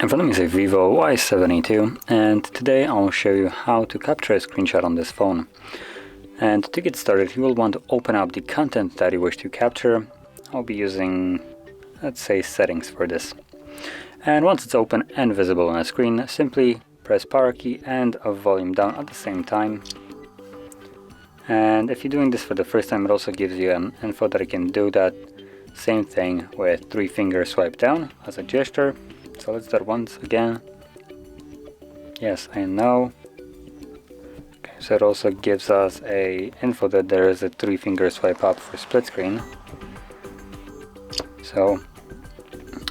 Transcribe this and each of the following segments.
In front of me is a VIVO Y72, and today I'll show you how to capture a screenshot on this phone. And to get started, you will want to open up the content that you wish to capture. I'll be using, let's say, settings for this. And once it's open and visible on a screen, simply press power key and a volume down at the same time. And if you're doing this for the first time, it also gives you an info that you can do that same thing with 3-finger swipe down as a gesture. So let's do that once again. Yes, I know. Okay, so it also gives us a info that there is a 3-finger swipe up for split screen. So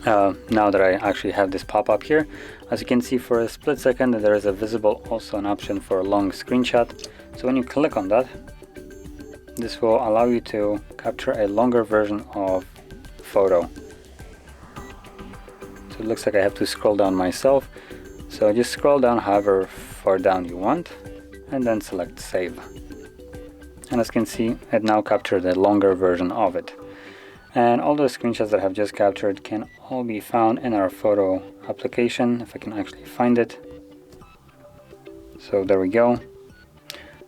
now that I actually have this pop up here, as you can see, for a split second there is a visible also an option for a long screenshot. So when you click on that, this will allow you to capture a longer version of the photo. So it looks like I have to scroll down myself. So just scroll down however far down you want and then select save. And as you can see, it now captured a longer version of it. And all those screenshots that I have just captured can all be found in our photo application, if I can actually find it. So there we go.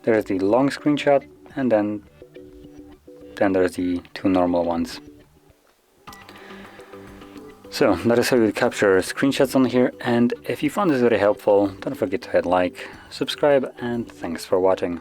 There's the long screenshot, and then there's the two normal ones. So that is how you capture screenshots on here, and if you found this very helpful, don't forget to hit like, subscribe, and thanks for watching.